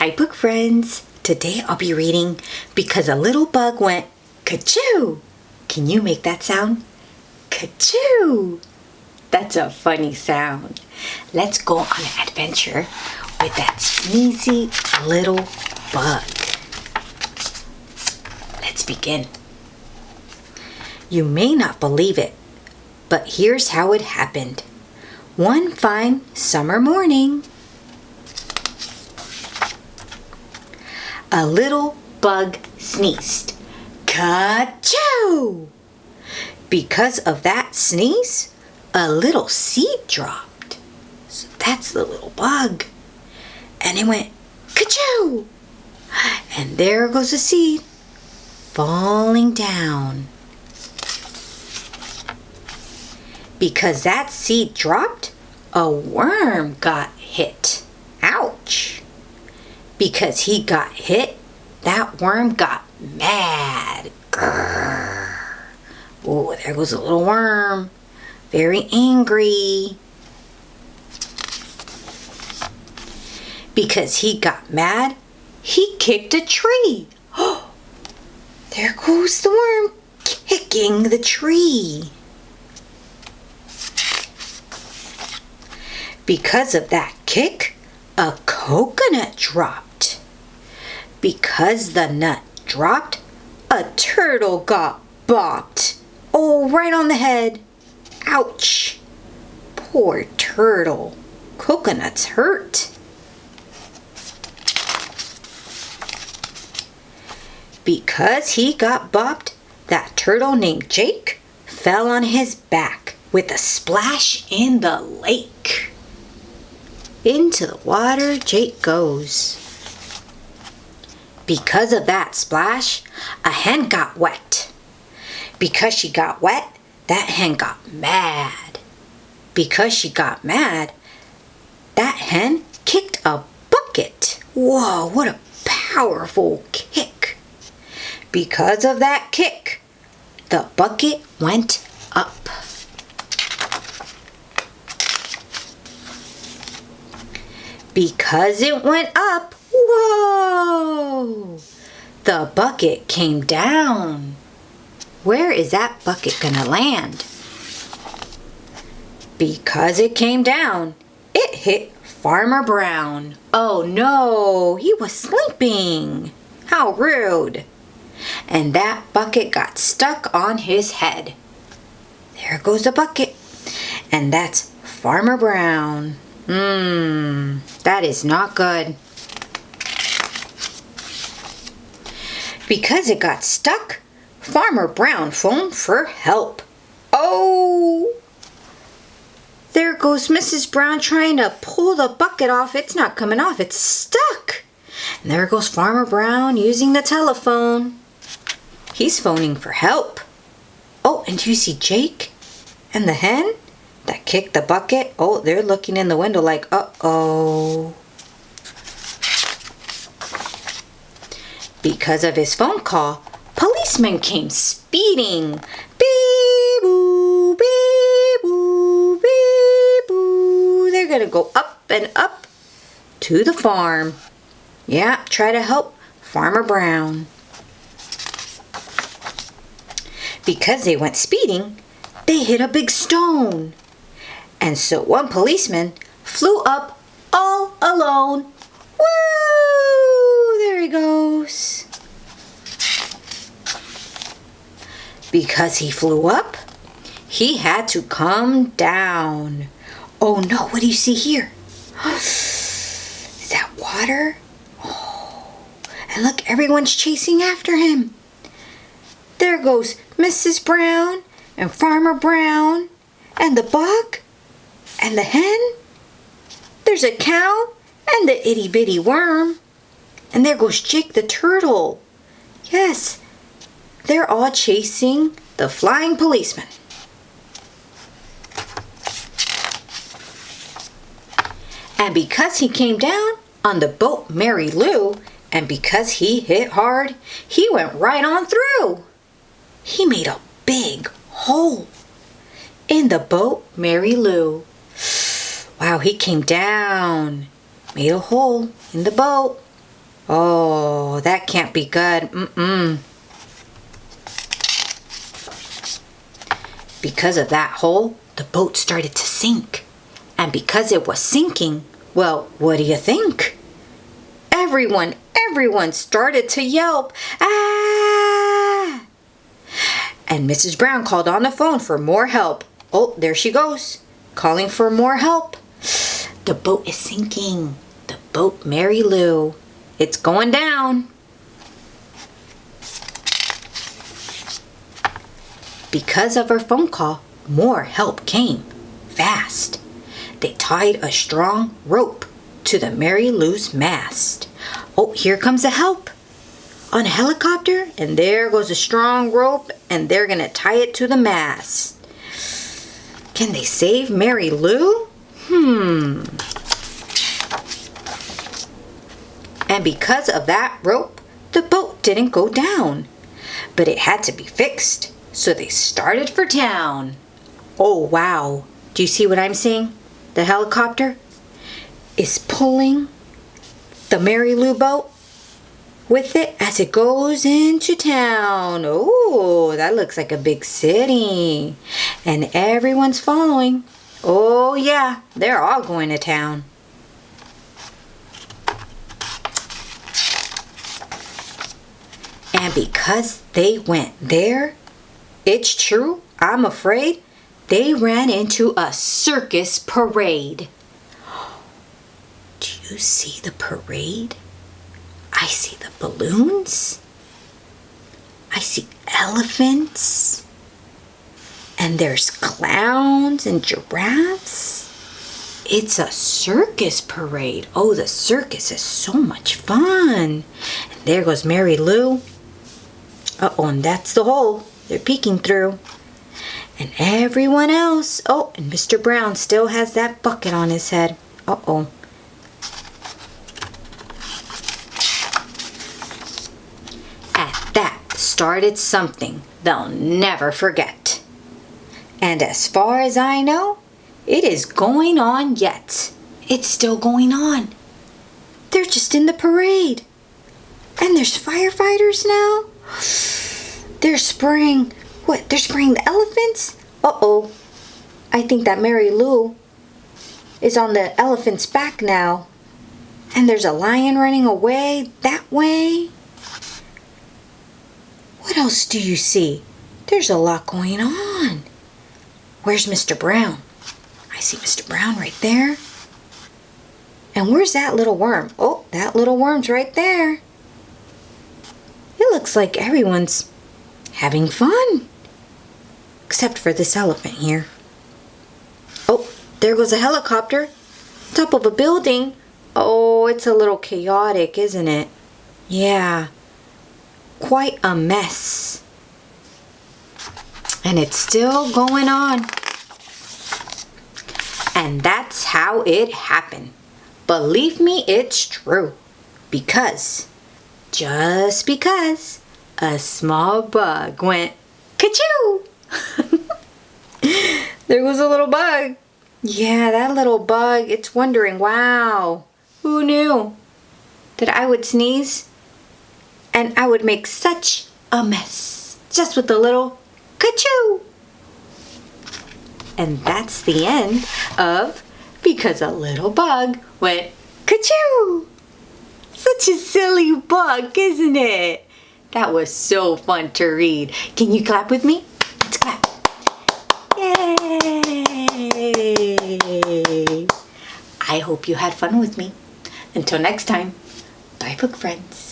Hi book friends! Today I'll be reading Because a Little Bug Went Ka-Choo! Can you make that sound? Ka-Choo! That's a funny sound. Let's go on an adventure with that sneezy little bug. Let's begin. You may not believe it, but here's how it happened. One fine summer morning, a little bug sneezed. Ka-Choo! Because of that sneeze, a little seed dropped. So that's the little bug. And it went Ka-Choo! And there goes the seed falling down. Because that seed dropped, a worm got hit. Ouch! Because he got hit, that worm got mad. Grrr. Oh, there goes a little worm. Very angry. Because he got mad, he kicked a tree. Oh, there goes the worm kicking the tree. Because of that kick, a coconut dropped. Because the nut dropped, a turtle got bopped. Oh, right on the head. Ouch. Poor turtle. Coconuts hurt. Because he got bopped, that turtle named Jake fell on his back with a splash in the lake. Into the water Jake goes. Because of that splash, a hen got wet. Because she got wet, that hen got mad. Because she got mad, that hen kicked a bucket. Whoa, what a powerful kick. Because of that kick, the bucket went up. Because it went up, whoa! The bucket came down. Where is that bucket gonna land? Because it came down, it hit Farmer Brown. Oh no, he was sleeping. How rude. And that bucket got stuck on his head. There goes the bucket. And that's Farmer Brown. That is not good. Because it got stuck, Farmer Brown phoned for help. Oh! There goes Mrs. Brown trying to pull the bucket off. It's not coming off. It's stuck. And there goes Farmer Brown using the telephone. He's phoning for help. Oh, and do you see Jake and the hen that kicked the bucket? Oh, they're looking in the window like, uh-oh. Because of his phone call, policeman came speeding. Beep-boo, beep-boo, beep-boo. They're going to go up and up to the farm. Yeah, try to help Farmer Brown. Because they went speeding, they hit a big stone. And so one policeman flew up all alone. Woo! There he goes. Because he flew up, he had to come down. Oh no, what do you see here? Is that water? Oh, and look, everyone's chasing after him. There goes Mrs. Brown and Farmer Brown and the bug and the hen. There's a cow and the itty bitty worm. And there goes Jake the turtle. Yes, they're all chasing the flying policeman. And because he came down on the boat Mary Lou, and because he hit hard, he went right on through. He made a big hole in the boat Mary Lou. Wow, he came down, made a hole in the boat. Oh, that can't be good. Because of that hole, the boat started to sink. And because it was sinking, well, what do you think? Everyone started to yelp, "Ah!" And Mrs. Brown called on the phone for more help. Oh, there she goes, calling for more help. The boat is sinking. The boat Mary Lou. It's going down. Because of her phone call, more help came. Fast. They tied a strong rope to the Mary Lou's mast. Oh, here comes the help. On a helicopter, and there goes a strong rope, and they're going to tie it to the mast. Can they save Mary Lou? And because of that rope, the boat didn't go down. But it had to be fixed, so they started for town. Oh, wow. Do you see what I'm seeing? The helicopter is pulling the Mary Lou boat with it as it goes into town. Oh, that looks like a big city. And everyone's following. Oh, yeah, they're all going to town. And because they went there, it's true, I'm afraid, they ran into a circus parade. Do you see the parade? I see the balloons. I see elephants. And there's clowns and giraffes. It's a circus parade. Oh, the circus is so much fun. And there goes Mary Lou. Uh-oh, and that's the hole they're peeking through. And everyone else. Oh, and Mr. Brown still has that bucket on his head. Uh-oh. At that started something they'll never forget. And as far as I know, it is going on yet. It's still going on. They're just in the parade. And there's firefighters now. They're spraying, what? They're spraying the elephants? Uh-oh. I think that Mary Lou is on the elephant's back now. And there's a lion running away that way. What else do you see? There's a lot going on. Where's Mr. Brown? I see Mr. Brown right there. And where's that little worm? Oh, that little worm's right there. It looks like everyone's having fun. Except for this elephant here. Oh, there goes a helicopter. Top of a building. Oh, it's a little chaotic, isn't it? Yeah. Quite a mess. And it's still going on. And that's how it happened. Believe me, it's true. Just because, a small bug went Ka-Choo! There was a little bug. Yeah, that little bug, it's wondering, wow, who knew that I would sneeze and I would make such a mess just with a little Ka-Choo! And that's the end of Because a Little Bug Went Ka-Choo! Such a silly book, isn't it? That was so fun to read. Can you clap with me? Let's clap. Yay! I hope you had fun with me. Until next time, bye book friends.